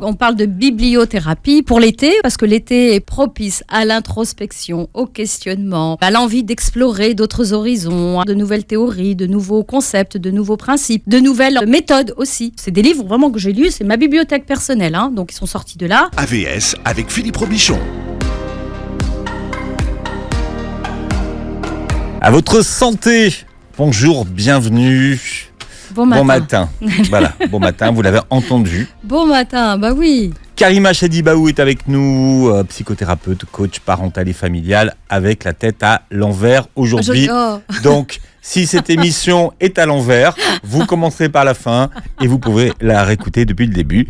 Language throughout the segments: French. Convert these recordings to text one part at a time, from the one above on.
On parle de bibliothérapie pour l'été, parce que l'été est propice à l'introspection, au questionnement, à l'envie d'explorer d'autres horizons, de nouvelles théories, de nouveaux concepts, de nouveaux principes, de nouvelles méthodes aussi. C'est des livres vraiment que j'ai lus, c'est ma bibliothèque personnelle, donc ils sont sortis de là. AVS avec Philippe Robichon. À votre santé. Bonjour, bienvenue. Bon matin. Voilà, bon matin, vous l'avez entendu. Bon matin, bah oui. Karima Chadibaou est avec nous, psychothérapeute, coach parental et familial, avec la tête à l'envers aujourd'hui. Donc, si cette émission est à l'envers, vous commencerez par la fin et vous pouvez la réécouter depuis le début.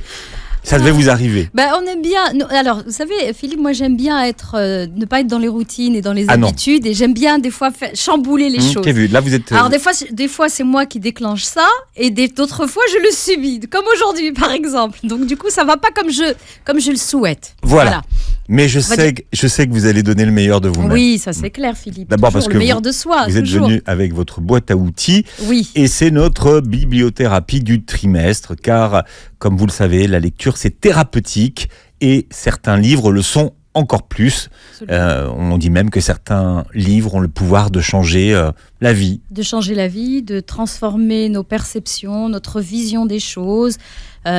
Ça devait vous arriver. On aime bien. Alors, vous savez, Philippe, moi j'aime bien ne pas être dans les routines et dans les habitudes, et j'aime bien des fois chambouler les choses. T'as vu, là vous êtes. Alors des fois c'est moi qui déclenche ça, et d'autres fois je le subis, comme aujourd'hui par exemple. Donc du coup ça va pas comme je le souhaite. Voilà. Mais je sais que vous allez donner le meilleur de vous-même. Oui, ça c'est clair, Philippe. D'abord parce que le meilleur de soi. Vous êtes venu avec votre boîte à outils. Oui. Et c'est notre bibliothérapie du trimestre, car comme vous le savez, la lecture c'est thérapeutique et certains livres le sont encore plus. On dit même que certains livres ont le pouvoir de changer la vie. De changer la vie, de transformer nos perceptions, notre vision des choses,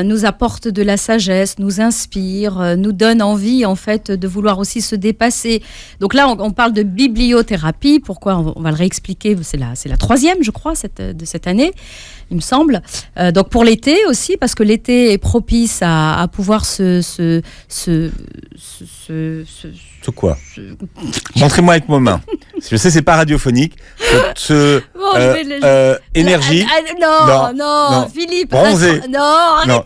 nous apporte de la sagesse, nous inspire, nous donne envie en fait de vouloir aussi se dépasser. Donc là, on parle de bibliothérapie. Pourquoi ? On va le réexpliquer. C'est la troisième, je crois, de cette année, il me semble. Donc pour l'été aussi, parce que l'été est propice à pouvoir Montrez-moi avec vos mains. Je sais, c'est pas radiophonique. Énergie. Non, Philippe. Bronzer. Non, arrêtez.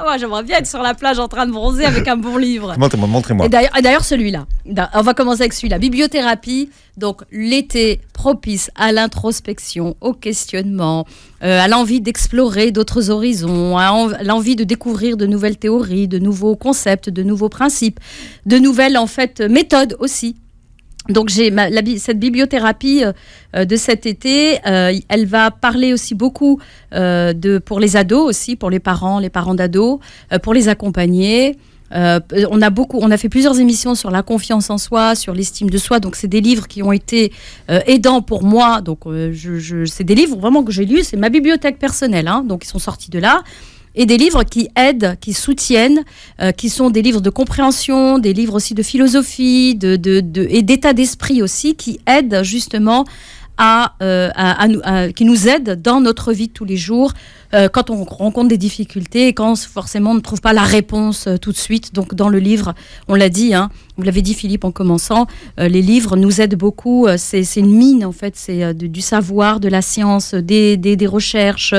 Moi, j'aimerais bien être sur la plage en train de bronzer avec un bon livre. Montrez-moi. Et d'ailleurs, celui-là. On va commencer avec celui-là. Bibliothérapie. Donc, l'été propice à l'introspection, au questionnement, à l'envie d'explorer d'autres horizons, à l'envie de découvrir de nouvelles théories, de nouveaux concepts, de nouveaux principes, de nouvelles, en fait, méthodes aussi. Donc cette bibliothérapie de cet été, elle va parler aussi beaucoup pour les ados aussi, pour les parents d'ados, pour les accompagner. On a fait plusieurs émissions sur la confiance en soi, sur l'estime de soi. Donc c'est des livres qui ont été aidants pour moi. Donc c'est des livres vraiment que j'ai lus. C'est ma bibliothèque personnelle. Donc ils sont sortis de là. Et des livres qui aident, qui soutiennent, qui sont des livres de compréhension, des livres aussi de philosophie, et d'état d'esprit aussi, qui aident justement qui nous aident dans notre vie de tous les jours, quand on rencontre des difficultés et quand forcément on ne trouve pas la réponse tout de suite. Donc dans le livre, on l'a dit, vous l'avez dit Philippe en commençant, les livres nous aident beaucoup. C'est une mine en fait, c'est du savoir, de la science, des recherches,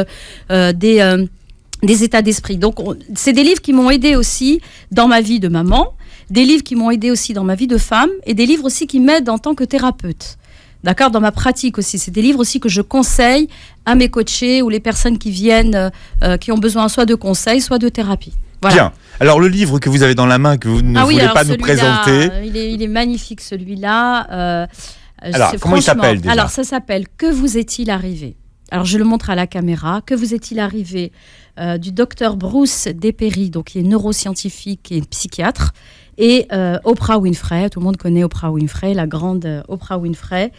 des états d'esprit. Donc, c'est des livres qui m'ont aidé aussi dans ma vie de maman, des livres qui m'ont aidé aussi dans ma vie de femme, et des livres aussi qui m'aident en tant que thérapeute. D'accord ? Dans ma pratique aussi. C'est des livres aussi que je conseille à mes coachés ou les personnes qui viennent, qui ont besoin soit de conseils, soit de thérapie. Voilà. Bien. Alors, le livre que vous avez dans la main, que vous ne voulez pas nous présenter. Il est magnifique, celui-là. Alors, comment il s'appelle déjà ? Alors, ça s'appelle « Que vous est-il arrivé ?» Alors, je le montre à la caméra. Que vous est-il arrivé du docteur Bruce Depéry, donc qui est neuroscientifique et psychiatre, et Oprah Winfrey. Tout le monde connaît Oprah Winfrey, la grande Oprah Winfrey.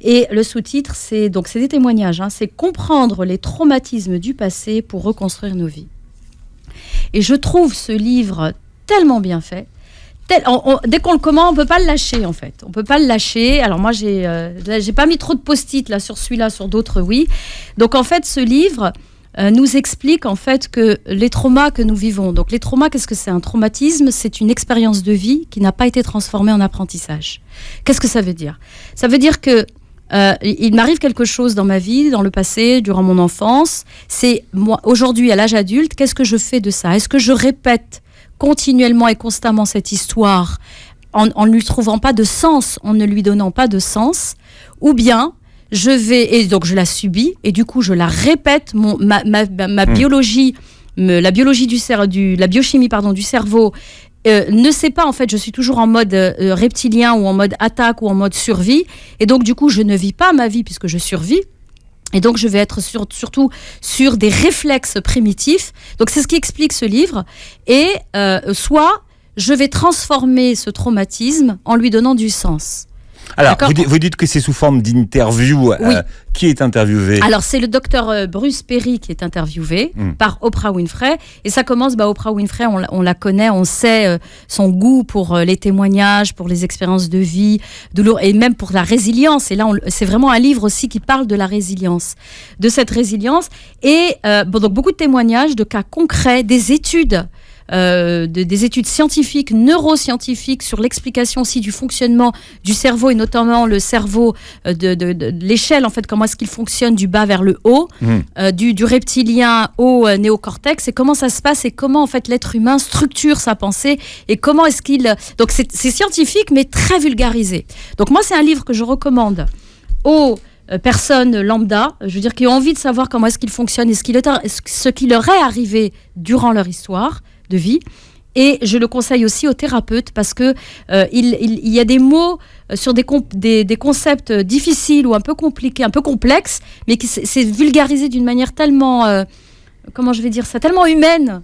Et le sous-titre, c'est des témoignages. C'est comprendre les traumatismes du passé pour reconstruire nos vies. Et je trouve ce livre tellement bien fait. Dès qu'on le commande, on peut pas le lâcher en fait. On peut pas le lâcher. Alors moi, j'ai pas mis trop de post-it là sur celui-là, sur d'autres oui. Donc en fait, ce livre nous explique en fait que les traumas que nous vivons. Donc les traumas, qu'est-ce que c'est ? Un traumatisme, c'est une expérience de vie qui n'a pas été transformée en apprentissage. Qu'est-ce que ça veut dire ? Ça veut dire que il m'arrive quelque chose dans ma vie, dans le passé, durant mon enfance. C'est moi aujourd'hui à l'âge adulte. Qu'est-ce que je fais de ça ? Est-ce que je répète continuellement et constamment cette histoire en ne lui trouvant pas de sens, en ne lui donnant pas de sens, ou bien et donc je la subis et du coup je la répète, ma biologie, la biochimie du cerveau ne sait pas en fait, je suis toujours en mode reptilien ou en mode attaque ou en mode survie, et donc du coup je ne vis pas ma vie puisque je survis. Et donc, je vais être surtout sur des réflexes primitifs. Donc, c'est ce qui explique ce livre. Et soit je vais transformer ce traumatisme en lui donnant du sens. Alors, vous dites que c'est sous forme d'interview. Oui. Qui est interviewé ? Alors, c'est le docteur Bruce Perry qui est interviewé par Oprah Winfrey. Et ça commence, Oprah Winfrey, on la connaît, on sait son goût pour les témoignages, pour les expériences de vie, et même pour la résilience. Et là, c'est vraiment un livre aussi qui parle de la résilience, de cette résilience. Et donc, beaucoup de témoignages, de cas concrets, des études. Des études scientifiques, neuroscientifiques sur l'explication aussi du fonctionnement du cerveau et notamment le cerveau de l'échelle en fait, comment est-ce qu'il fonctionne du bas vers le haut, du reptilien au néocortex et comment ça se passe et comment en fait l'être humain structure sa pensée et comment est-ce qu'il... Donc c'est scientifique mais très vulgarisé. Donc moi c'est un livre que je recommande aux personnes lambda, je veux dire qui ont envie de savoir comment est-ce qu'il fonctionne et ce qui leur est arrivé durant leur histoire de vie. Et je le conseille aussi aux thérapeutes parce que il y a des mots sur des concepts difficiles ou un peu compliqués, un peu complexes, mais c'est vulgarisé d'une manière tellement, comment je vais dire ça, tellement humaine.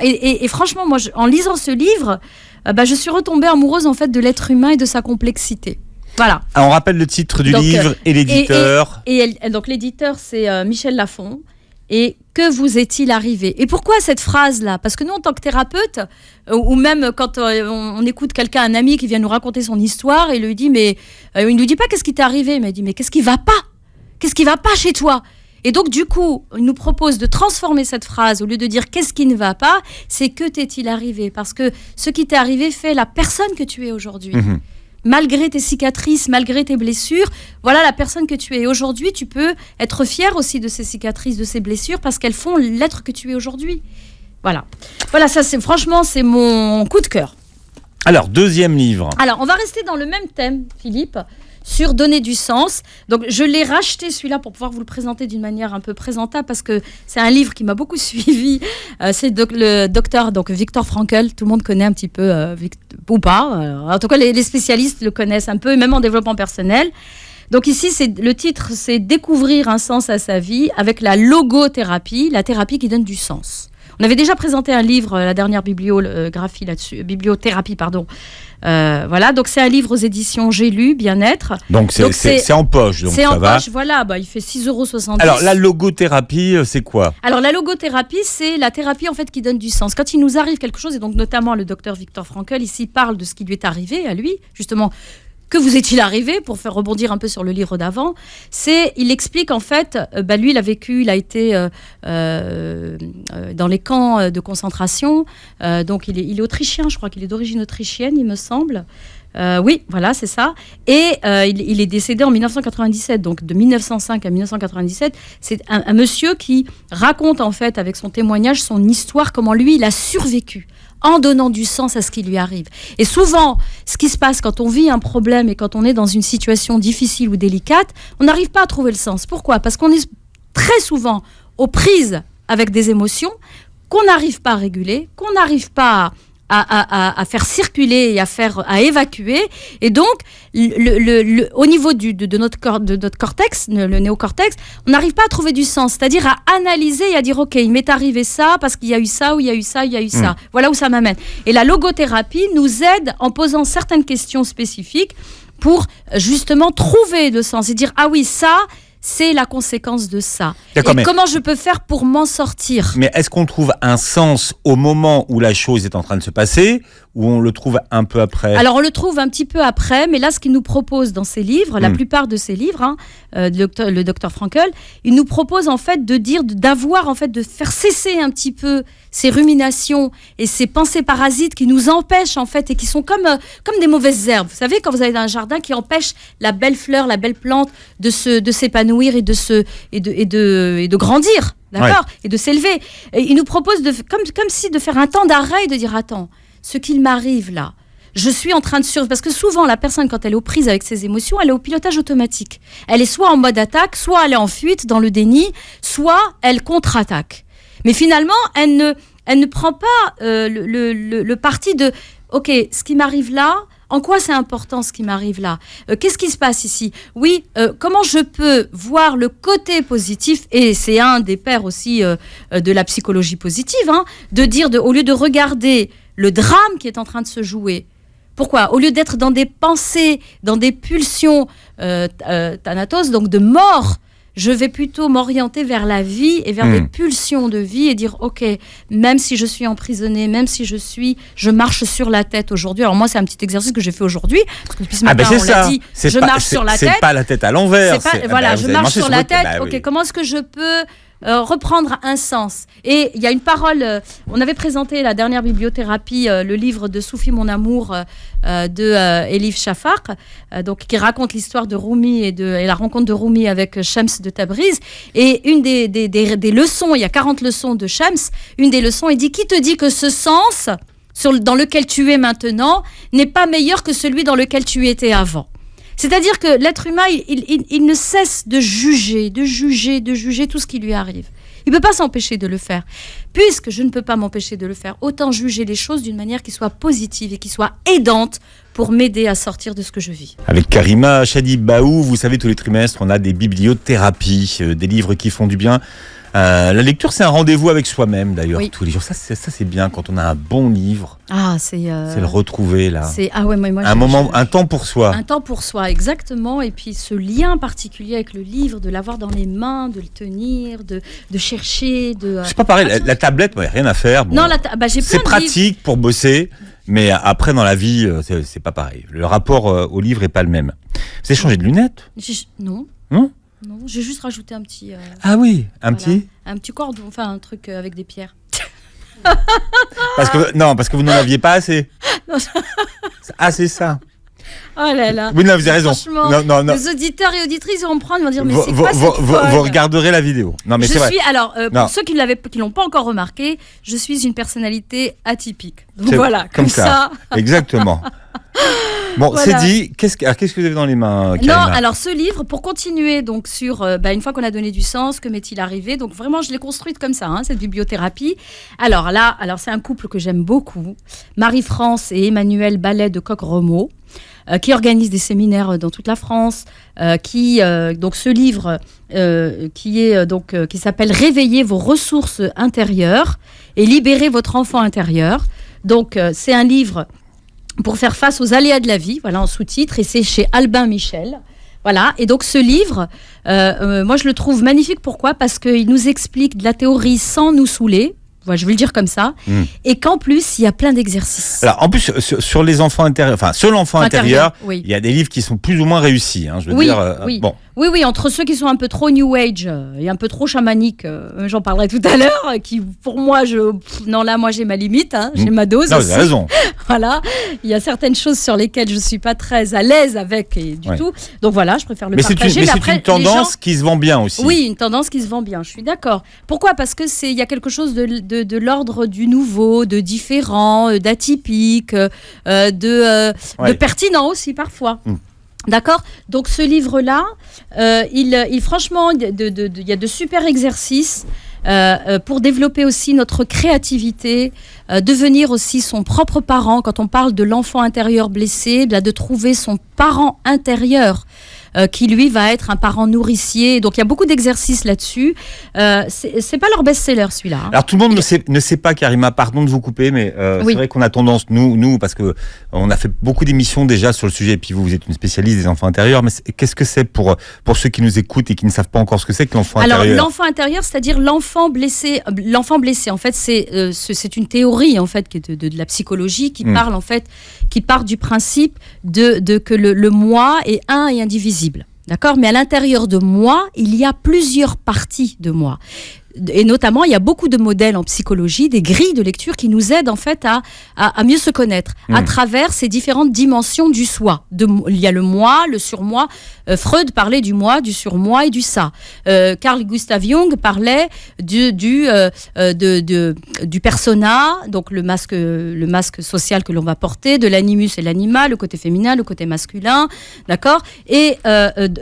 Et franchement, moi, en lisant ce livre, je suis retombée amoureuse en fait de l'être humain et de sa complexité. Voilà. Alors, on rappelle le titre du livre et l'éditeur. Donc l'éditeur, c'est Michel Lafon. Et que vous est-il arrivé ? Et pourquoi cette phrase-là ? Parce que nous, en tant que thérapeute, ou même quand on écoute quelqu'un, un ami qui vient nous raconter son histoire, et lui dit, mais il ne nous dit pas qu'est-ce qui t'est arrivé, mais il dit, mais qu'est-ce qui va pas ? Qu'est-ce qui va pas chez toi ? Et donc, du coup, il nous propose de transformer cette phrase, au lieu de dire qu'est-ce qui ne va pas, c'est que t'est-il arrivé ? Parce que ce qui t'est arrivé fait la personne que tu es aujourd'hui. Malgré tes cicatrices, malgré tes blessures, voilà la personne que tu es. Aujourd'hui, tu peux être fier aussi de ces cicatrices, de ces blessures, parce qu'elles font l'être que tu es aujourd'hui. Voilà, ça franchement, c'est mon coup de cœur. Alors, deuxième livre. Alors, on va rester dans le même thème, Philippe, sur donner du sens. Donc, je l'ai racheté celui-là pour pouvoir vous le présenter d'une manière un peu présentable parce que c'est un livre qui m'a beaucoup suivi. C'est le docteur Viktor Frankl. Tout le monde connaît un petit peu ou pas. En tout cas, les spécialistes le connaissent un peu, et même en développement personnel. Donc ici, le titre, c'est découvrir un sens à sa vie avec la logothérapie, la thérapie qui donne du sens. On avait déjà présenté un livre, la dernière bibliothérapie, pardon. Voilà, donc c'est un livre aux éditions J'ai lu, Bien-être. Donc c'est en poche, donc c'est ça va. C'est en poche, voilà, il fait 6,70 €. Alors la logothérapie, c'est quoi ? Alors la logothérapie, c'est la thérapie en fait qui donne du sens. Quand il nous arrive quelque chose, et donc notamment le docteur Viktor Frankl ici parle de ce qui lui est arrivé à lui, justement. Que vous est-il arrivé, pour faire rebondir un peu sur le livre d'avant, il explique en fait, lui il a vécu, il a été dans les camps de concentration, donc il est autrichien, je crois qu'il est d'origine autrichienne, il me semble. Oui, voilà, c'est ça. Et il est décédé en 1997, donc de 1905 à 1997. C'est un monsieur qui raconte en fait avec son témoignage son histoire, comment lui il a survécu en donnant du sens à ce qui lui arrive. Et souvent, ce qui se passe quand on vit un problème et quand on est dans une situation difficile ou délicate, on n'arrive pas à trouver le sens. Pourquoi ? Parce qu'on est très souvent aux prises avec des émotions qu'on n'arrive pas à réguler, qu'on n'arrive pas à faire circuler et à évacuer. Et donc, au niveau de notre cortex, le néocortex, on n'arrive pas à trouver du sens, c'est-à-dire à analyser et à dire, OK, il m'est arrivé ça parce qu'il y a eu ça, ou il y a eu ça, il y a eu ça. Voilà où ça m'amène. Et la logothérapie nous aide en posant certaines questions spécifiques pour justement trouver le sens et dire, ah oui, ça... c'est la conséquence de ça. Et comment je peux faire pour m'en sortir ? Mais est-ce qu'on trouve un sens au moment où la chose est en train de se passer, ou on le trouve un peu après ? Alors, on le trouve un petit peu après, mais là, ce qu'il nous propose dans ses livres, la plupart de ses livres, le docteur Frankl, il nous propose en fait de faire cesser un petit peu ces ruminations et ces pensées parasites qui nous empêchent en fait et qui sont comme des mauvaises herbes. Vous savez, quand vous avez un jardin qui empêche la belle fleur, la belle plante de s'épanouir et de grandir, d'accord, et de s'élever. Et il nous propose comme si de faire un temps d'arrêt et de dire attends, ce qu'il m'arrive là, je suis en train de survivre. Parce que souvent, la personne, quand elle est aux prises avec ses émotions, elle est au pilotage automatique. Elle est soit en mode attaque, soit elle est en fuite, dans le déni, soit elle contre-attaque. Mais finalement, elle ne prend pas le parti de « Ok, ce qui m'arrive là, En quoi c'est important ce qui m'arrive là? Qu'est-ce qui se passe ici? Oui, comment je peux voir le côté positif? Et c'est un des pères aussi de la psychologie positive, hein, de dire, au lieu de regarder le drame qui est en train de se jouer, pourquoi? Au lieu d'être dans des pensées, dans des pulsions thanatos, donc de mort, je vais plutôt m'orienter vers la vie et vers des pulsions de vie et dire, ok, même si je suis emprisonnée, même si je marche sur la tête aujourd'hui. Alors moi, c'est un petit exercice que j'ai fait aujourd'hui, parce que depuis ce matin, on l'a dit, je marche sur la tête. C'est pas la tête à l'envers. Voilà, je marche sur la tête. Ok, comment est-ce que je peux reprendre un sens? Et il y a une parole, on avait présenté la dernière bibliothérapie, le livre de Soufi Mon Amour de Elif Shafak, donc, qui raconte l'histoire de Rumi et la rencontre de Rumi avec Shams de Tabriz. Et une des leçons, il y a 40 leçons de Shams, une des leçons, il dit, qui te dit que ce sens dans lequel tu es maintenant n'est pas meilleur que celui dans lequel tu étais avant? C'est-à-dire que l'être humain, il ne cesse de juger tout ce qui lui arrive. Il ne peut pas s'empêcher de le faire. Puisque je ne peux pas m'empêcher de le faire, autant juger les choses d'une manière qui soit positive et qui soit aidante pour m'aider à sortir de ce que je vis. Avec Karima Chadib-Baou, vous savez, tous les trimestres, on a des bibliothérapies, des livres qui font du bien. La lecture, c'est un rendez-vous avec soi-même, d'ailleurs, tous les jours. Ça, c'est bien quand on a un bon livre. Ah, c'est le retrouver, là. Un temps pour soi. Un temps pour soi, exactement. Et puis, ce lien particulier avec le livre, de l'avoir dans les mains, de le tenir, de chercher. C'est pas pareil. La tablette, rien à faire. Bon, non, j'ai plein c'est pratique pour bosser, mais après, dans la vie, c'est pas pareil. Le rapport au livre est pas le même. Vous avez changé de lunettes? Non. Non? Non, j'ai juste rajouté un petit... Ah oui, un petit cordon, enfin un truc avec des pierres. parce que vous n'en aviez pas assez. Non. Ah, c'est ça. Oh là là. Oui, non, vous avez raison. Franchement, les auditeurs et auditrices vont me prendre, ils vont dire, mais c'est quoi cette vous regarderez la vidéo. Non, mais c'est vrai. Pour ceux qui l'ont pas encore remarqué, je suis une personnalité atypique. Donc voilà, comme ça. Exactement. Bon, voilà. C'est dit. Qu'est-ce que vous avez dans les mains, Karima? Non, alors ce livre, pour continuer donc sur, une fois qu'on a donné du sens, que m'est-il arrivé? Donc vraiment, je l'ai construite comme ça, cette bibliothérapie. Alors là, c'est un couple que j'aime beaucoup, Marie-France et Emmanuel Ballet de Coq-Remo, qui organise des séminaires dans toute la France, donc ce livre qui s'appelle Réveiller vos ressources intérieures et libérer votre enfant intérieur. Donc c'est un livre pour faire face aux aléas de la vie, voilà, en sous-titre, et c'est chez Albin Michel. Voilà, et donc ce livre, moi je le trouve magnifique. Pourquoi? Parce qu'il nous explique de la théorie sans nous saouler. Voilà, je vais le dire comme ça. Et qu'en plus, il y a plein d'exercices. Alors, en plus, sur les enfants intérieurs, sur l'enfant intérieur, il y a des livres qui sont plus ou moins réussis. Hein, je veux dire, bon. Oui, entre ceux qui sont un peu trop New Age et un peu trop chamaniques, j'en parlerai tout à l'heure, qui pour moi, moi j'ai ma limite, j'ai ma dose. Non, vous avez raison. Voilà, il y a certaines choses sur lesquelles je suis pas très à l'aise avec du tout. Donc voilà, je préfère le partager. Mais c'est une tendance qui se vend bien aussi. Oui, une tendance qui se vend bien, je suis d'accord. Pourquoi? Parce que il y a quelque chose de l'ordre du nouveau, de différent, d'atypique, de pertinent aussi parfois. D'accord. Donc ce livre-là, franchement, il y a de super exercices pour développer aussi notre créativité, devenir aussi son propre parent. Quand on parle de l'enfant intérieur blessé, de trouver son parent intérieur. Qui lui va être un parent nourricier. Donc il y a beaucoup d'exercices là-dessus. C'est pas leur best-seller celui-là. Alors tout le monde ne sait pas, Karima, pardon de vous couper, mais c'est vrai qu'on a tendance, nous, parce que on a fait beaucoup d'émissions déjà sur le sujet, et puis vous êtes une spécialiste des enfants intérieurs, mais qu'est-ce que c'est pour ceux qui nous écoutent et qui ne savent pas encore ce que c'est que l'enfant intérieur? Alors l'enfant intérieur, c'est-à-dire l'enfant blessé, en fait, c'est une théorie en fait qui est de la psychologie qui parle en fait, qui part du principe que le moi est un et indivisible. D'accord, mais à l'intérieur de moi, il y a plusieurs parties de moi. Et notamment, il y a beaucoup de modèles en psychologie, des grilles de lecture qui nous aident en fait à mieux se connaître à travers ces différentes dimensions du soi. Il y a le moi, le surmoi. Freud parlait du moi, du surmoi et du ça. Carl Gustav Jung parlait du persona, donc le masque social que l'on va porter, de l'animus et l'anima, le côté féminin, le côté masculin, d'accord. Et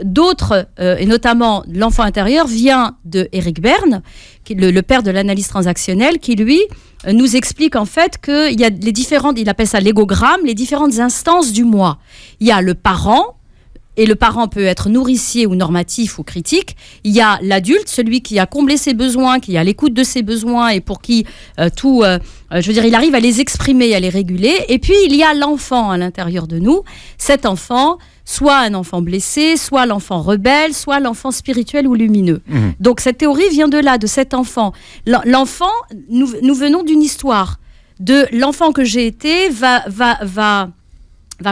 d'autres, et notamment l'enfant intérieur, vient de Eric Berne. le père de l'analyse transactionnelle, qui lui nous explique en fait qu'il y a les différentes, il appelle ça l'égogramme, les différentes instances du moi. Il y a le parent, et le parent peut être nourricier ou normatif ou critique. Il y a l'adulte, celui qui a comblé ses besoins, qui est à l'écoute de ses besoins et pour qui il arrive à les exprimer, à les réguler. Et puis, il y a l'enfant à l'intérieur de nous. Cet enfant, soit un enfant blessé, soit l'enfant rebelle, soit l'enfant spirituel ou lumineux. Donc, cette théorie vient de là, de cet enfant. L'enfant, nous venons d'une histoire. De l'enfant que j'ai été va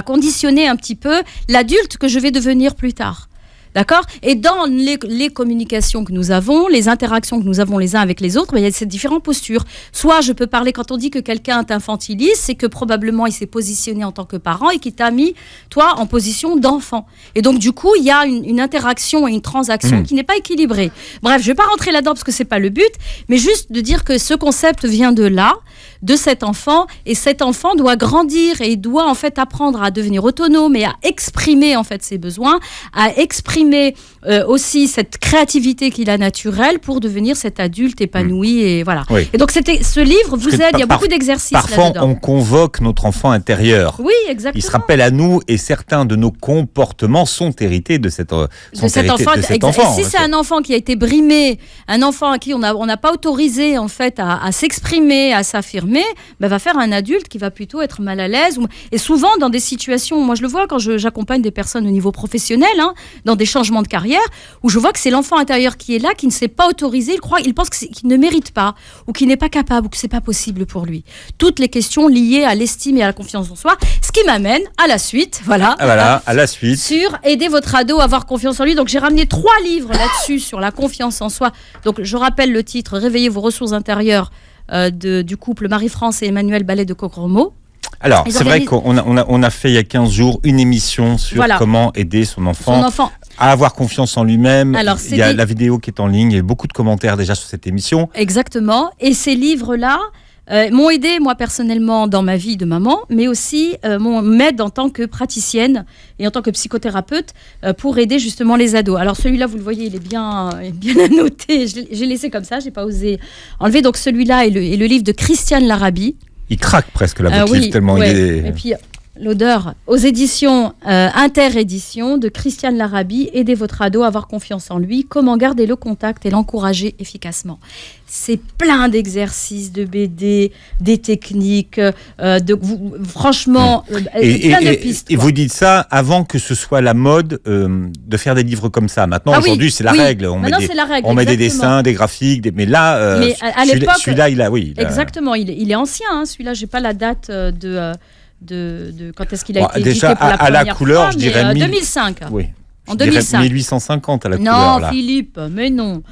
conditionner un petit peu l'adulte que je vais devenir plus tard. D'accord ? Et dans les communications que nous avons, les interactions que nous avons les uns avec les autres, il y a ces différentes postures. Soit je peux parler, quand on dit que quelqu'un t'infantilise, c'est que probablement il s'est positionné en tant que parent et qu'il t'a mis, toi, en position d'enfant. Et donc, du coup, il y a une interaction et une transaction qui n'est pas équilibrée. Bref, je ne vais pas rentrer là-dedans parce que ce n'est pas le but, mais juste de dire que ce concept vient de là, de cet enfant, et cet enfant doit grandir et doit en fait apprendre à devenir autonome et à exprimer en fait ses besoins, à exprimer aussi cette créativité qu'il a naturelle pour devenir cet adulte épanoui et voilà. Oui. Et donc ce livre vous aide, il y a beaucoup d'exercices parfois là-dedans. On convoque notre enfant intérieur. Oui, exactement. Il se rappelle à nous et certains de nos comportements sont hérités de cet enfant. Et si c'est un enfant qui a été brimé, un enfant à qui on n'a pas autorisé en fait à s'exprimer, à s'affirmer, va faire un adulte qui va plutôt être mal à l'aise. Et souvent dans des situations, moi je le vois quand j'accompagne des personnes au niveau professionnel, dans des changements de carrière, où je vois que c'est l'enfant intérieur qui est là, qui ne s'est pas autorisé, il pense qu'il ne mérite pas, ou qu'il n'est pas capable, ou que c'est pas possible pour lui. Toutes les questions liées à l'estime et à la confiance en soi, ce qui m'amène à la suite, à la suite. Sur aider votre ado à avoir confiance en lui. Donc j'ai ramené 3 livres là-dessus, sur la confiance en soi. Donc je rappelle le titre, Réveillez vos ressources intérieures, du couple Marie-France et Emmanuel Ballet de Cocromo. Alors, c'est vrai qu'on a fait il y a 15 jours une émission sur comment aider son enfant à avoir confiance en lui-même. Alors, il y a la vidéo qui est en ligne, il y a beaucoup de commentaires déjà sur cette émission. Exactement. Et ces livres-là m'ont aidé, moi, personnellement, dans ma vie de maman, mais aussi m'aident en tant que praticienne et en tant que psychothérapeute pour aider justement les ados. Alors, celui-là, vous le voyez, il est bien annoté. J'ai laissé comme ça, je n'ai pas osé enlever. Donc, celui-là est le livre de Christiane Larabi. Il craque presque la boutique tellement il est... Et puis l'odeur, aux éditions Inter-éditions de Christiane Larabi, Aidez votre ado à avoir confiance en lui, comment garder le contact et l'encourager efficacement. C'est plein d'exercices, de BD, des techniques, franchement, plein de pistes. Et vous dites ça avant que ce soit la mode de faire des livres comme ça. Maintenant, aujourd'hui, c'est la règle. On met des dessins, des graphiques, mais là, mais à l'époque, celui-là, il a... Exactement, il est ancien. Celui-là, j'ai pas la date de quand est-ce qu'il a été déjà édité pour la première la couleur, fois, je dirais 2005. Oui. En 2005. 1850 à la couleur. Non, Philippe, mais non.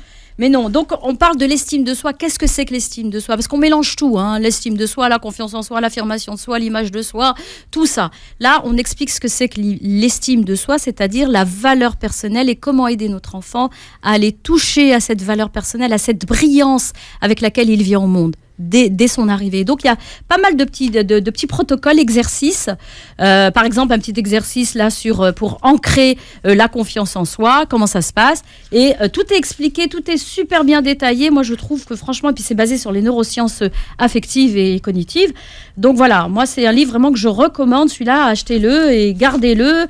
Donc, on parle de l'estime de soi. Qu'est-ce que c'est que l'estime de soi ? Parce qu'on mélange tout, l'estime de soi, la confiance en soi, l'affirmation de soi, l'image de soi, tout ça. Là, on explique ce que c'est que l'estime de soi, c'est-à-dire la valeur personnelle et comment aider notre enfant à aller toucher à cette valeur personnelle, à cette brillance avec laquelle il vient au monde. Dès son arrivée. Donc, il y a pas mal de petits protocoles, exercices. Par exemple, un petit exercice là pour ancrer la confiance en soi, comment ça se passe. Et tout est expliqué, tout est super bien détaillé. Moi, je trouve que franchement, et puis c'est basé sur les neurosciences affectives et cognitives. Donc voilà, moi, c'est un livre vraiment que je recommande. Celui-là, achetez-le et gardez-le.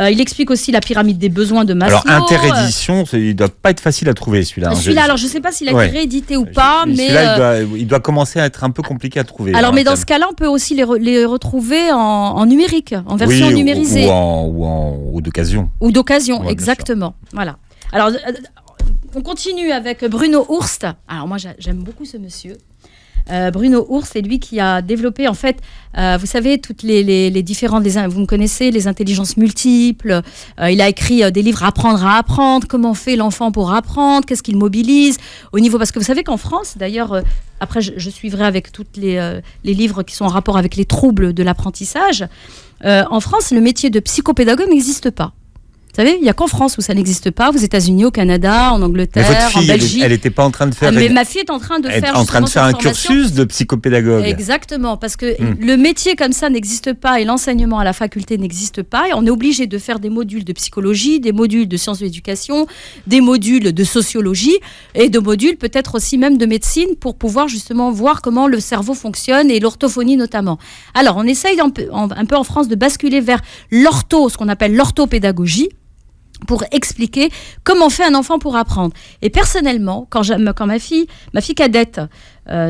Il explique aussi la pyramide des besoins de Maslow. Alors, Inter-édition, il ne doit pas être facile à trouver, celui-là. Alors, je ne sais pas s'il a été réédité ou pas, mais... Celui-là, il doit commencer à être un peu compliqué à trouver. Alors, mais dans ce cas-là, on peut aussi les retrouver en numérique, en version numérisée. Ou d'occasion. Ou d'occasion, exactement. Voilà. Alors, on continue avec Bruno Hurst. Alors, moi, j'aime beaucoup ce monsieur. Bruno Hurst, c'est lui qui a développé, en fait, vous savez, toutes les différentes, vous me connaissez, les intelligences multiples. Il a écrit des livres Apprendre à apprendre, comment fait l'enfant pour apprendre, qu'est-ce qu'il mobilise au niveau, parce que vous savez qu'en France, d'ailleurs, après je suivrai avec tous les livres qui sont en rapport avec les troubles de l'apprentissage. En France, le métier de psychopédagogue n'existe pas. Vous savez, il n'y a qu'en France où ça n'existe pas, aux États-Unis, au Canada, en Angleterre, mais votre fille, en Belgique. Elle n'était pas en train de faire. Mais ma fille est en train de faire. En train de faire un cursus de psychopédagogue. Exactement, parce que le métier comme ça n'existe pas et l'enseignement à la faculté n'existe pas. Et on est obligé de faire des modules de psychologie, des modules de sciences de l'éducation, des modules de sociologie et de modules peut-être aussi même de médecine pour pouvoir justement voir comment le cerveau fonctionne et l'orthophonie notamment. Alors, on essaye un peu en France de basculer vers ce qu'on appelle l'orthopédagogie, pour expliquer comment fait un enfant pour apprendre. Et personnellement, quand ma fille cadette,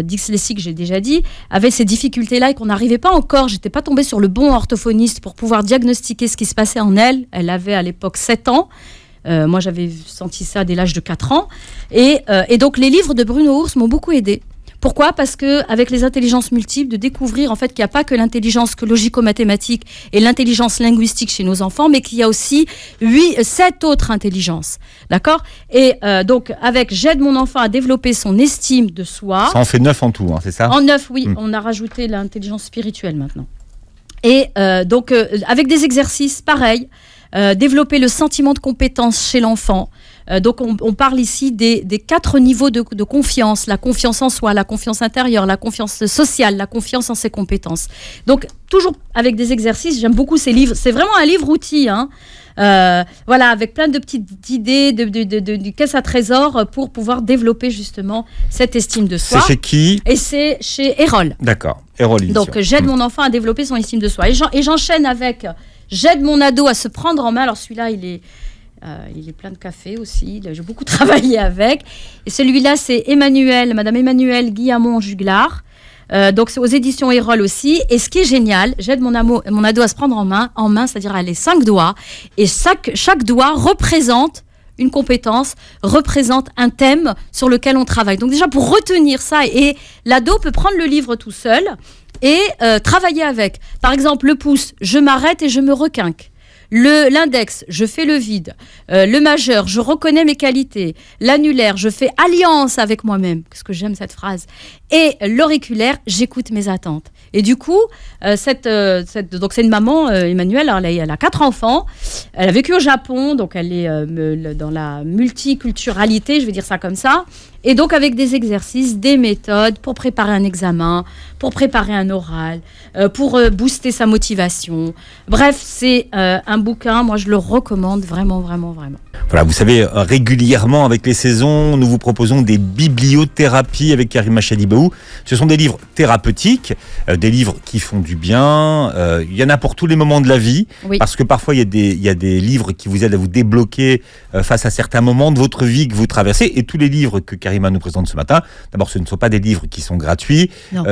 dyslexique, j'ai déjà dit, avait ces difficultés-là et qu'on n'arrivait pas encore, j'étais pas tombée sur le bon orthophoniste pour pouvoir diagnostiquer ce qui se passait en elle. Elle avait à l'époque 7 ans. Moi, j'avais senti ça dès l'âge de 4 ans. Et donc, les livres de Bruno Ours m'ont beaucoup aidée. Pourquoi ? Parce qu'avec les intelligences multiples, de découvrir en fait qu'il n'y a pas que l'intelligence logico-mathématique et l'intelligence linguistique chez nos enfants, mais qu'il y a aussi 7 autres intelligences. D'accord ? Et donc, j'aide mon enfant à développer son estime de soi. Ça en fait 9 en tout, hein, c'est ça ? En 9, oui. On a rajouté l'intelligence spirituelle maintenant. Et donc, avec des exercices pareils, développer le sentiment de compétence chez l'enfant. Donc on parle ici des 4 niveaux de confiance, la confiance en soi, la confiance intérieure, la confiance sociale, la confiance en ses compétences. Donc toujours avec des exercices, j'aime beaucoup ces livres, c'est vraiment un livre-outil, hein. Voilà, avec plein de petites idées de caisse à trésor pour pouvoir développer justement cette estime de soi. C'est chez qui ? Et c'est chez Erol. D'accord, Erol Édition. Donc j'aide mon enfant à développer son estime de soi. Et j'enchaîne avec, j'aide mon ado à se prendre en main. Alors celui-là, il est plein de café aussi. J'ai beaucoup travaillé avec. Et celui-là, c'est Madame Emmanuelle Guillamon-Juglar. Donc, c'est aux éditions Erol aussi. Et ce qui est génial, j'aide mon ado à se prendre en main, c'est-à-dire elle a les 5 doigts. Et chaque doigt représente une compétence, représente un thème sur lequel on travaille. Donc, déjà, pour retenir ça, et l'ado peut prendre le livre tout seul et travailler avec. Par exemple, le pouce, je m'arrête et je me requinque. L'index, je fais le vide. Le majeur, je reconnais mes qualités. L'annulaire, je fais alliance avec moi-même, parce que j'aime cette phrase. Et l'auriculaire, j'écoute mes attentes. Et du coup, donc c'est une maman, Emmanuelle, elle a 4 enfants. Elle a vécu au Japon, donc elle est dans la multiculturalité, je vais dire ça comme ça. Et donc avec des exercices, des méthodes pour préparer un examen, pour préparer un oral, pour booster sa motivation. Bref, c'est un bouquin, moi je le recommande vraiment, vraiment, vraiment. Voilà, vous savez, régulièrement avec les saisons, nous vous proposons des bibliothérapies avec Karima Chadibahou. Ce sont des livres thérapeutiques, des livres qui font du bien. Il y en a pour tous les moments de la vie, oui. Parce que parfois il y a des livres qui vous aident à vous débloquer face à certains moments de votre vie que vous traversez. Et tous les livres que Karima nous présente ce matin, d'abord ce ne sont pas des livres qui sont gratuits,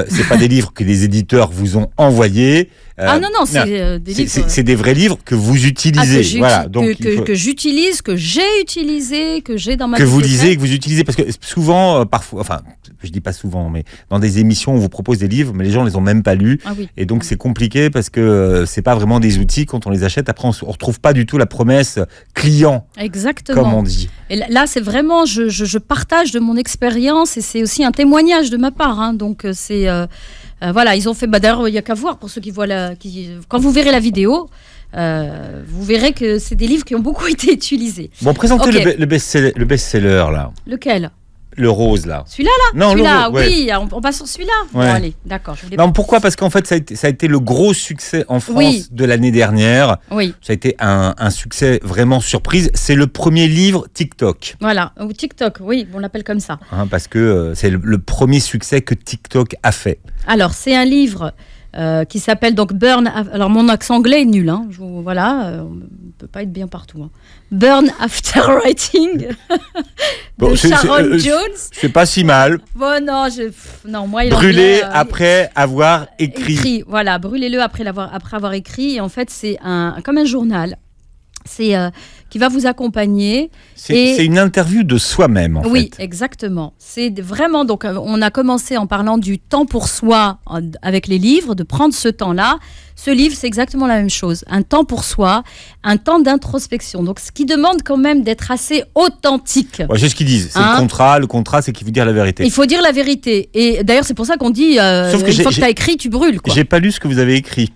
c'est pas des livres que les éditeurs vous ont envoyés. Non, c'est des livres. C'est des vrais livres que vous utilisez. Que j'utilise, que j'ai utilisé, que j'ai dans ma bibliothèque. Que vous lisez, que vous utilisez. Parce que souvent, parfois, enfin, je dis pas souvent, mais dans des émissions, on vous propose des livres, mais les gens ne les ont même pas lus. Ah oui. Et donc, c'est compliqué parce que c'est pas vraiment des outils. Quand on les achète, après, on retrouve pas du tout la promesse client. Exactement. Comme on dit. Et là, c'est vraiment, je partage de mon expérience et c'est aussi un témoignage de ma part. Hein, donc, c'est. Voilà, ils ont fait. D'ailleurs, il n'y a qu'à voir pour ceux qui voient quand vous verrez la vidéo, vous verrez que c'est des livres qui ont beaucoup été utilisés. Bon, présentez le best-seller là. Lequel ? Le rose là. Celui-là là ? Non, celui-là, ouais. Oui, on passe sur celui-là. Ouais. Bon, allez, d'accord. Non, pourquoi ? Parce qu'en fait, ça a été le gros succès en France de l'année dernière. Oui. Ça a été un succès vraiment surprise. C'est le premier livre TikTok. Voilà, ou TikTok, oui, on l'appelle comme ça. Parce que c'est le premier succès que TikTok a fait. Alors, c'est un livre qui s'appelle donc Burn. Alors, mon accent anglais est nul, hein. Voilà, on ne peut pas être bien partout. Hein. Burn After Writing de Sharon Jones. C'est pas si mal. Bon, non, moi, il Brûlez après avoir écrit. Voilà, brûlez-le après avoir écrit. Et en fait, c'est comme un journal. C'est qui va vous accompagner. C'est une interview de soi-même, en fait. Oui, exactement. C'est vraiment, donc, on a commencé en parlant du temps pour soi avec les livres, de prendre ce temps-là. Ce livre, c'est exactement la même chose. Un temps pour soi, un temps d'introspection. Donc, ce qui demande quand même d'être assez authentique. Ouais, c'est ce qu'ils disent. C'est le contrat. Le contrat, c'est qu'il faut dire la vérité. Il faut dire la vérité. Et d'ailleurs, c'est pour ça qu'on dit, une fois que tu as écrit, tu brûles. Quoi. J'ai pas lu ce que vous avez écrit.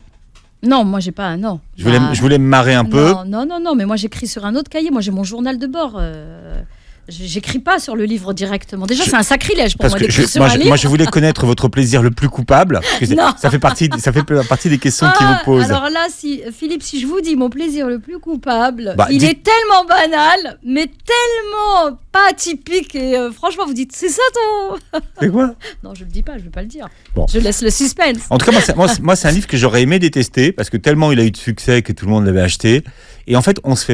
Non, moi j'ai pas. Non. Je voulais me marrer un peu. Non, mais moi j'écris sur un autre cahier. Moi j'ai mon journal de bord. J'écris pas sur le livre directement. Déjà, c'est un sacrilège pour moi d'écrire sur un livre. Moi, je voulais connaître votre plaisir le plus coupable. Parce que ça fait partie des questions qui vous posent. Alors là, Philippe, si je vous dis mon plaisir le plus coupable, il est tellement banal, mais tellement pas atypique. Et franchement, vous dites, c'est ça ton... C'est quoi? Non, je le dis pas, je vais pas le dire. Bon. Je laisse le suspense. En tout cas, moi, c'est un livre que j'aurais aimé détester parce que tellement il a eu de succès que tout le monde l'avait acheté. Et en fait, on se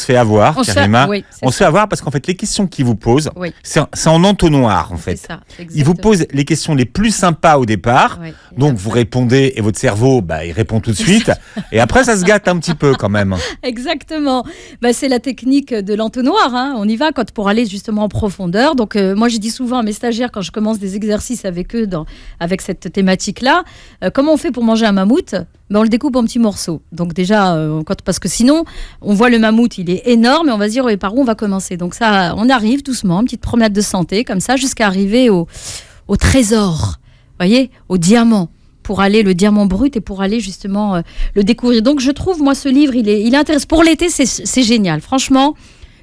fait avoir, Karima. On se fait avoir parce qu'en fait, les questions qu'il vous pose, c'est en entonnoir, en fait. C'est ça, il vous pose les questions les plus sympas au départ. Donc, vous répondez et votre cerveau, il répond tout de suite. Et après, ça se gâte un petit peu quand même. Exactement. C'est la technique de l'entonnoir. Hein. On y va pour aller justement en profondeur. Donc, moi, je dis souvent à mes stagiaires, quand je commence des exercices avec eux, avec cette thématique-là, comment on fait pour manger un mammouth? On le découpe en petits morceaux. Donc déjà, parce que sinon, on voit le mammouth, il est énorme et on va se dire par où on va commencer. Donc ça, on arrive doucement, une petite promenade de santé, comme ça, jusqu'à arriver au trésor, voyez, au diamant, pour aller le diamant brut et pour aller justement le découvrir. Donc je trouve, moi, ce livre, il est intéressant. Pour l'été, c'est génial. Franchement,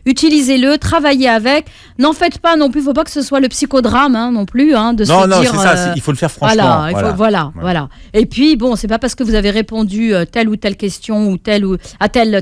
utilisez-le, travaillez avec. N'en faites pas non plus, il ne faut pas que ce soit le psychodrame non plus. De se dire, c'est ça, il faut le faire franchement. Voilà. Et puis, c'est pas parce que vous avez répondu telle ou telle question ou telle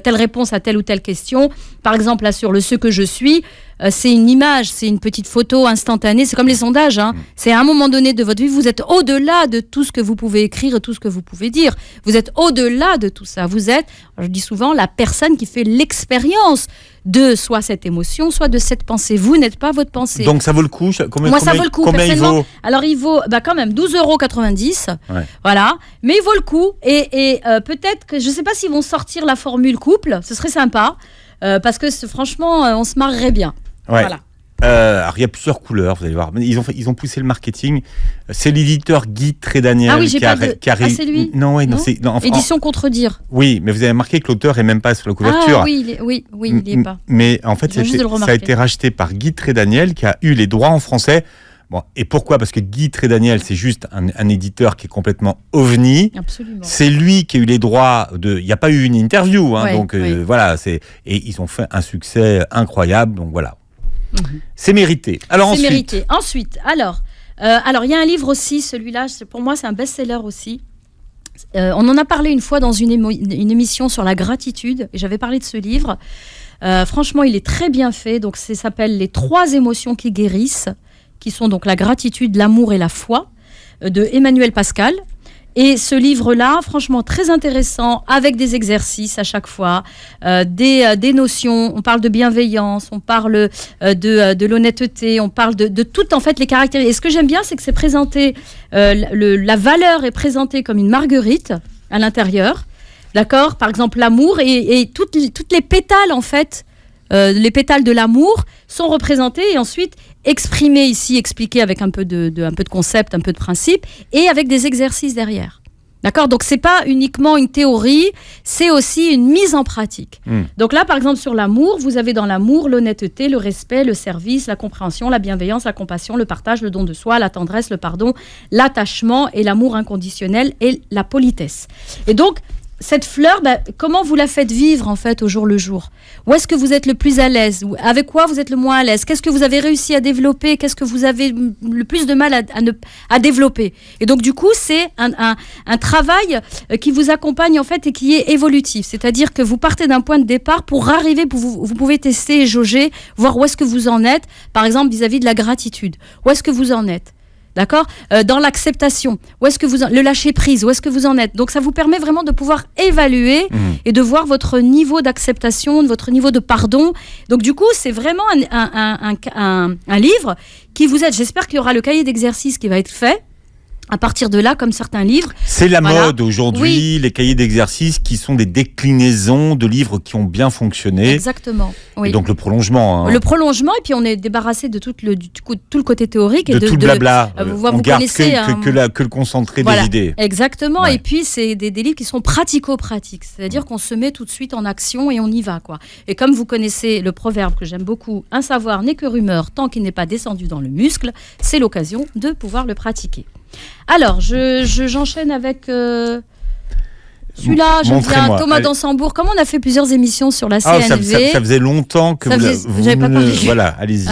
réponse à telle ou telle question. Par exemple, là, sur le ce que je suis, c'est une image, c'est une petite photo instantanée. C'est comme les sondages. C'est à un moment donné de votre vie, vous êtes au-delà de tout ce que vous pouvez écrire et tout ce que vous pouvez dire. Vous êtes au-delà de tout ça. Vous êtes, je dis souvent, la personne qui fait l'expérience de soit cette émotion, soit de cette pensée. Vous n'êtes pas votre pensée. Donc ça vaut le coup? Ça vaut le coup. Combien il vaut? Alors il vaut quand même 12,90 €. Voilà. Mais il vaut le coup. Et peut-être que, je ne sais pas s'ils vont sortir la formule couple. Ce serait sympa. Parce que franchement, on se marrerait bien. Ouais. Voilà. Alors, il y a plusieurs couleurs, vous allez voir. Ils ont poussé le marketing. C'est l'éditeur Guy Trédaniel. Ah oui, c'est lui? Non. Édition Contredire. Oui, mais vous avez marqué que l'auteur est même pas sur la couverture. Ah oui, il est pas. Mais en fait, ça a été racheté par Guy Trédaniel qui a eu les droits en français. Bon, et pourquoi? Parce que Guy Trédaniel, c'est juste un éditeur qui est complètement ovni. Absolument. C'est lui qui a eu les droits de... Il n'y a pas eu une interview, voilà. Et ils ont fait un succès incroyable, donc voilà. C'est mérité. Ensuite, alors, il y a un livre aussi, celui-là, pour moi, c'est un best-seller aussi. On en a parlé une fois dans une émission sur la gratitude, et j'avais parlé de ce livre. Franchement, il est très bien fait. Donc, ça s'appelle « Les 3 émotions qui guérissent », qui sont donc la gratitude, l'amour et la foi, de Emmanuel Pascal. Et ce livre-là, franchement, très intéressant, avec des exercices à chaque fois, des notions. On parle de bienveillance, on parle de l'honnêteté, on parle de toutes, en fait, les caractéristiques. Et ce que j'aime bien, c'est que c'est présenté, la valeur est présentée comme une marguerite à l'intérieur, d'accord? Par exemple, l'amour et toutes les pétales, en fait, les pétales de l'amour sont représentés et ensuite exprimés ici, expliqués avec un peu de concept, un peu de principe, et avec des exercices derrière. D'accord? Donc, c'est pas uniquement une théorie, c'est aussi une mise en pratique. Donc là, par exemple, sur l'amour, vous avez dans l'amour l'honnêteté, le respect, le service, la compréhension, la bienveillance, la compassion, le partage, le don de soi, la tendresse, le pardon, l'attachement et l'amour inconditionnel et la politesse. Et donc, cette fleur, comment vous la faites vivre en fait au jour le jour? Où est-ce que vous êtes le plus à l'aise? Avec quoi vous êtes le moins à l'aise? Qu'est-ce que vous avez réussi à développer? Qu'est-ce que vous avez le plus de mal à développer? Et donc du coup, c'est un travail qui vous accompagne en fait et qui est évolutif. C'est-à-dire que vous partez d'un point de départ pour arriver, vous pouvez tester et jauger, voir où est-ce que vous en êtes, par exemple vis-à-vis de la gratitude. Où est-ce que vous en êtes? D'accord? Dans l'acceptation, où est-ce que le lâcher prise, où est-ce que vous en êtes? Donc ça vous permet vraiment de pouvoir évaluer et de voir votre niveau d'acceptation, votre niveau de pardon. Donc du coup, c'est vraiment un livre qui vous aide. J'espère qu'il y aura le cahier d'exercice qui va être fait. À partir de là, comme certains livres... C'est la mode aujourd'hui, les cahiers d'exercice qui sont des déclinaisons de livres qui ont bien fonctionné. Exactement. Oui. Et donc le prolongement. Le prolongement, et puis on est débarrassé de tout le côté théorique. De tout le blabla. Vous garde connaissez, que le concentré des idées. Exactement. Ouais. Et puis c'est des livres qui sont pratico-pratiques. C'est-à-dire qu'on se met tout de suite en action et on y va, quoi. Et comme vous connaissez le proverbe que j'aime beaucoup, un savoir n'est que rumeur tant qu'il n'est pas descendu dans le muscle, c'est l'occasion de pouvoir le pratiquer. Alors, j'enchaîne avec... Celui-là, j'aime bien. Montrez-moi. Thomas Allez. d'Ansembourg. Comme on a fait plusieurs émissions sur la Ah, CNV. ça faisait longtemps que vous j'avais pas parlé. Voilà, allez-y.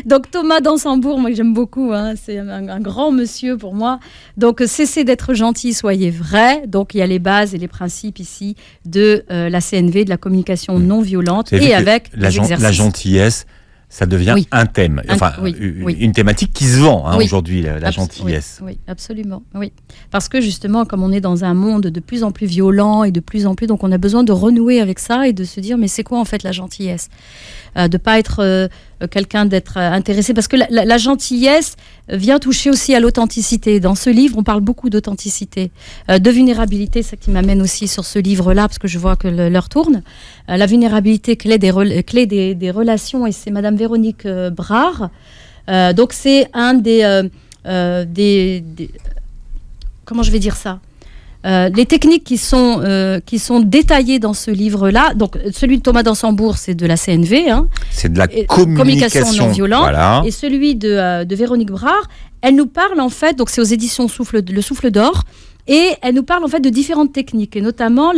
Donc Thomas d'Ansembourg, moi que j'aime beaucoup, hein, c'est un grand monsieur pour moi. Donc cessez d'être gentil, soyez vrai. Donc il y a les bases et les principes ici de la CNV, de la communication non violente, et avec les exercices. La gentillesse, ça devient un thème, enfin une thématique qui se vend aujourd'hui, la gentillesse. Oui, absolument. Oui. Parce que justement, comme on est dans un monde de plus en plus violent et de plus en plus, donc on a besoin de renouer avec ça et de se dire, mais c'est quoi en fait la gentillesse ? De ne pas être quelqu'un d'être intéressé, parce que la gentillesse vient toucher aussi à l'authenticité. Dans ce livre, on parle beaucoup d'authenticité, de vulnérabilité, c'est ce qui m'amène aussi sur ce livre-là, parce que je vois que l'heure tourne. La vulnérabilité, clé des relations, et c'est Madame Véronique Brard. Donc c'est un des comment je vais dire ça ? Les techniques qui sont détaillées dans ce livre-là, donc celui de Thomas d'Ansembourg, c'est de la CNV, hein, c'est de la communication non violente, voilà. Et celui de Véronique Brard, elle nous parle en fait, donc c'est aux éditions Le Souffle d'Or, et elle nous parle en fait de différentes techniques, et notamment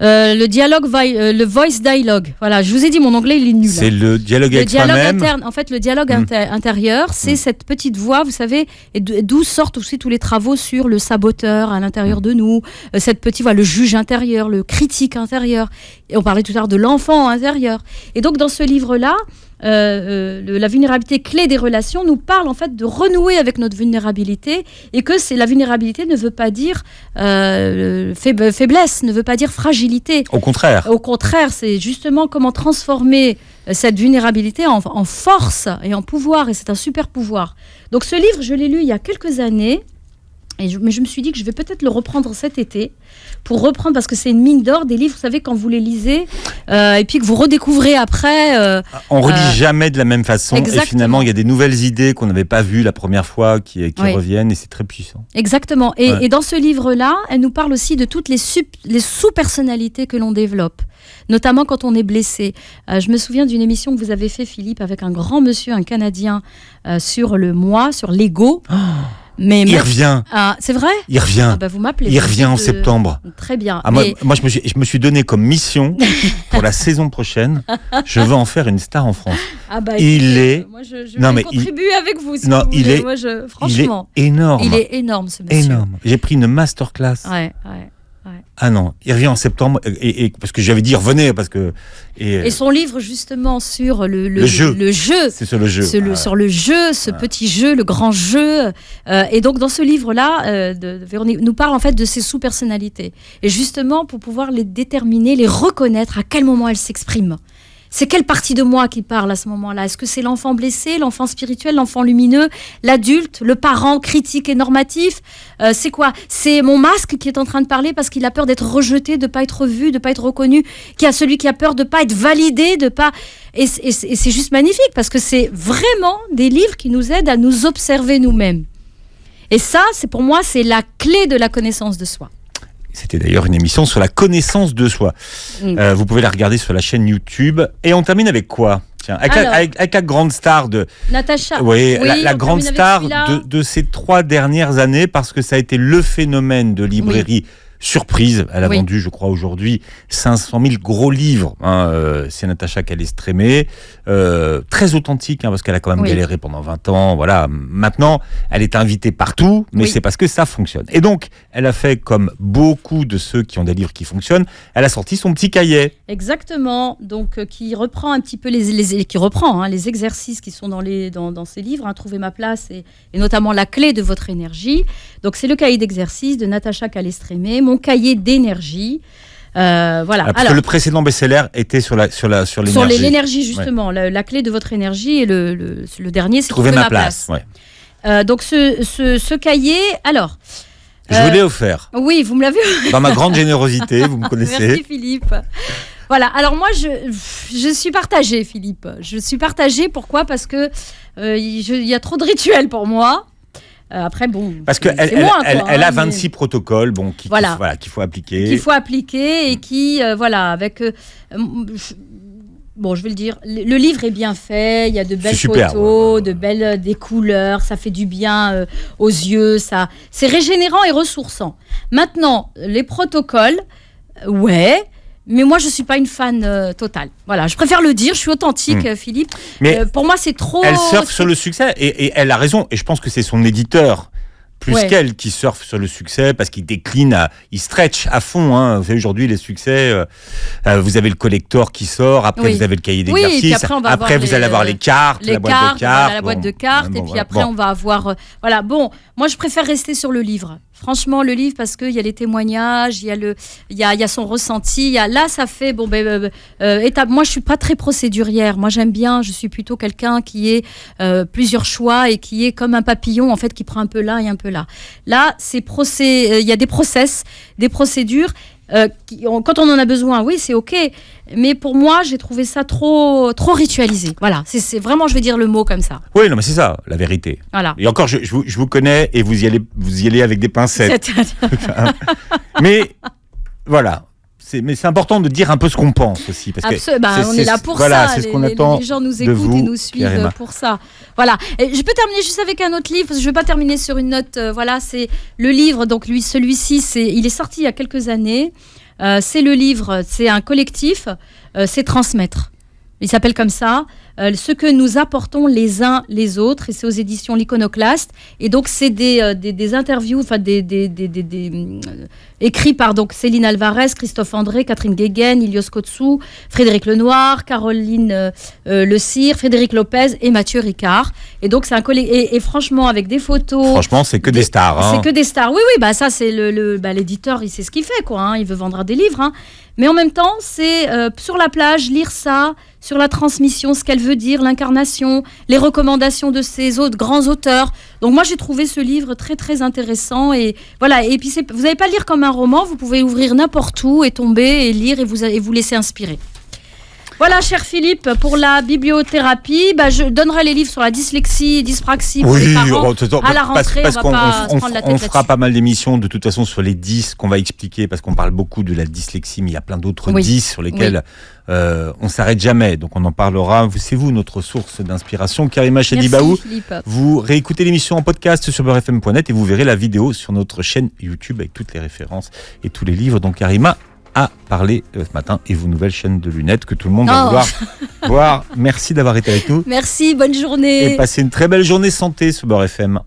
le dialogue, le voice dialogue. Voilà, je vous ai dit, mon anglais, il est nul. C'est le dialogue avec soi-même. Interne. En fait, le dialogue intérieur, c'est cette petite voix, vous savez, et d'où sortent aussi tous les travaux sur le saboteur à l'intérieur de nous, cette petite voix, le juge intérieur, le critique intérieur. Et on parlait tout à l'heure de l'enfant intérieur. Et donc, dans ce livre-là, la vulnérabilité clé des relations nous parle en fait de renouer avec notre vulnérabilité, et que la vulnérabilité ne veut pas dire faiblesse, ne veut pas dire fragilité. Au contraire. Au contraire, c'est justement comment transformer cette vulnérabilité en force et en pouvoir, et c'est un super pouvoir. Donc ce livre, je l'ai lu il y a quelques années. Mais je me suis dit que je vais peut-être le reprendre cet été, pour reprendre, parce que c'est une mine d'or, des livres, vous savez, quand vous les lisez, et puis que vous redécouvrez après. On relit jamais de la même façon, exactement. Et finalement, il y a des nouvelles idées qu'on n'avait pas vues la première fois qui reviennent, et c'est très puissant. Exactement. Et dans ce livre-là, elle nous parle aussi de toutes les sous-personnalités que l'on développe, notamment quand on est blessé. Je me souviens d'une émission que vous avez fait, Philippe, avec un grand monsieur, un Canadien, sur le moi, sur l'ego. Oh. Mais il revient. Ah, c'est vrai ? Il revient. Vous m'appelez. Il revient en septembre. Très bien. Moi, je me suis donné comme mission pour la saison prochaine. Je veux en faire une star en France. Il est. Moi, je vais contribuer avec vous. Si vous voulez. Franchement. Il est énorme. Il est énorme, ce monsieur. Énorme. J'ai pris une masterclass. Ouais. Ah non, il revient en septembre, et parce que j'avais dit revenez, parce que et son livre justement sur le jeu. C'est sur le jeu. Sur le jeu, ce petit jeu, le grand jeu. Et donc dans ce livre-là, Véronique nous parle en fait de ces sous-personnalités, et justement pour pouvoir les déterminer, les reconnaître, à quel moment elles s'expriment. C'est quelle partie de moi qui parle à ce moment-là ? Est-ce que c'est l'enfant blessé, l'enfant spirituel, l'enfant lumineux, l'adulte, le parent critique et normatif ? C'est quoi ? C'est mon masque qui est en train de parler parce qu'il a peur d'être rejeté, de ne pas être vu, de ne pas être reconnu, qui a celui qui a peur de ne pas être validé, de pas... Et c'est juste magnifique, parce que c'est vraiment des livres qui nous aident à nous observer nous-mêmes. Et ça, pour moi, c'est la clé de la connaissance de soi. C'était d'ailleurs une émission sur la connaissance de soi. Vous pouvez la regarder sur la chaîne YouTube. Et on termine avec quoi ? Tiens, avec la grande star de... Natacha. Oui, la grande star de ces 3 dernières années, parce que ça a été le phénomène de librairie surprise. Elle a vendu, je crois, aujourd'hui 500 000 gros livres. C'est Natacha Calestrémé. Très authentique, parce qu'elle a quand même galéré pendant 20 ans. Voilà. Maintenant, elle est invitée partout, mais c'est parce que ça fonctionne. Et donc, elle a fait comme beaucoup de ceux qui ont des livres qui fonctionnent. Elle a sorti son petit cahier. Exactement. Donc, qui reprend un petit peu les exercices qui sont dans ces livres. Trouver ma place et notamment la clé de votre énergie. Donc, c'est le cahier d'exercices de Natacha Calestrémé. Mon cahier d'énergie. Voilà. Parce que le précédent best-seller était sur l'énergie. Sur l'énergie, justement. La clé de votre énergie, et le dernier, c'est trouver ma place. Donc, ce cahier, alors... Je vous l'ai offert. Oui, vous me l'avez offert. Dans ma grande générosité, vous me connaissez. Merci, Philippe. Voilà, alors moi, je suis partagée, Philippe. Je suis partagée, pourquoi ? Parce que il y a trop de rituels pour moi. Après, bon, parce qu'elle a 26 protocoles qu'il faut appliquer. Qu'il faut appliquer, et qui, avec... bon, je vais le dire, le livre est bien fait, il y a de belles super, photos, de belles des couleurs, ça fait du bien aux yeux, ça, c'est régénérant et ressourçant. Maintenant, les protocoles, ouais. Mais moi, je ne suis pas une fan totale. Voilà, je préfère le dire, je suis authentique, Philippe. Mais pour moi, c'est trop... Elle surfe sur le succès et elle a raison. Et je pense que c'est son éditeur, plus qu'elle, qui surfe sur le succès parce qu'il décline, il stretch à fond. Hein. Vous savez, aujourd'hui, les succès, vous avez le collector qui sort, après vous avez le cahier d'exercice, après vous allez avoir les cartes, la boîte de cartes. La boîte de cartes, et puis après, on va avoir... voilà, bon, moi, je préfère rester sur le livre. Franchement, le livre, parce qu'il y a les témoignages, il y a son ressenti. Là, ça fait... Bon, étape. Moi, je ne suis pas très procédurière. Moi, j'aime bien, je suis plutôt quelqu'un qui ait plusieurs choix et qui est comme un papillon, en fait, qui prend un peu là et un peu là. Là, il y a des process, des procédures. Quand on en a besoin, oui, c'est OK. Mais pour moi, j'ai trouvé ça trop ritualisé. Voilà, c'est vraiment, je vais dire le mot comme ça. Oui, non, mais c'est ça, la vérité. Voilà. Et encore, je vous connais et vous y allez avec des pincettes. Mais voilà. Mais c'est important de dire un peu ce qu'on pense aussi. Parce que on est là pour ça. C'est ce qu'on attend. Les gens nous écoutent et nous suivent pour ça. Voilà. Et je peux terminer juste avec un autre livre. Parce que je ne vais pas terminer sur une note. Voilà, c'est le livre. Donc celui-ci, il est sorti il y a quelques années. C'est le livre, c'est un collectif. C'est Transmettre. Il s'appelle comme ça. Ce que nous apportons les uns les autres, et c'est aux éditions L'Iconoclaste. Et donc c'est des interviews, enfin écrits par donc Céline Alvarez, Christophe André, Catherine Guéguen, Ilios Kotsou, Frédéric Lenoir, Caroline Le Cire, Frédéric Lopez et Mathieu Ricard. Et donc c'est un et franchement avec des photos. Franchement, c'est que des stars. Hein. C'est que des stars. Oui, bah ça c'est l'éditeur, il sait ce qu'il fait quoi. Hein, il veut vendre des livres. Hein. Mais en même temps, c'est sur la plage lire ça, sur la transmission, ce qu'elle veut dire, l'incarnation, les recommandations de ces autres grands auteurs. Donc moi, j'ai trouvé ce livre très, très intéressant. Et voilà. Et puis, vous n'allez pas le lire comme un roman. Vous pouvez ouvrir n'importe où et tomber et lire et vous laisser inspirer. Voilà, cher Philippe, pour la bibliothérapie, je donnerai les livres sur la dyslexie, dyspraxie pour les parents à la rentrée. Parce on va pas se prendre la tête on fera pas mal d'émissions de toute façon sur les 10 qu'on va expliquer, parce qu'on parle beaucoup de la dyslexie, mais il y a plein d'autres 10 sur lesquels on s'arrête jamais. Donc on en parlera. C'est vous notre source d'inspiration. Karima Chedibaou. Vous réécoutez l'émission en podcast sur beurrefm.net et vous verrez la vidéo sur notre chaîne YouTube avec toutes les références et tous les livres. Donc Karima a parlé ce matin et vos nouvelles chaînes de lunettes que tout le monde va vouloir voir. Merci d'avoir été avec nous. Merci, bonne journée. Et passez une très belle journée santé sur Beurre FM.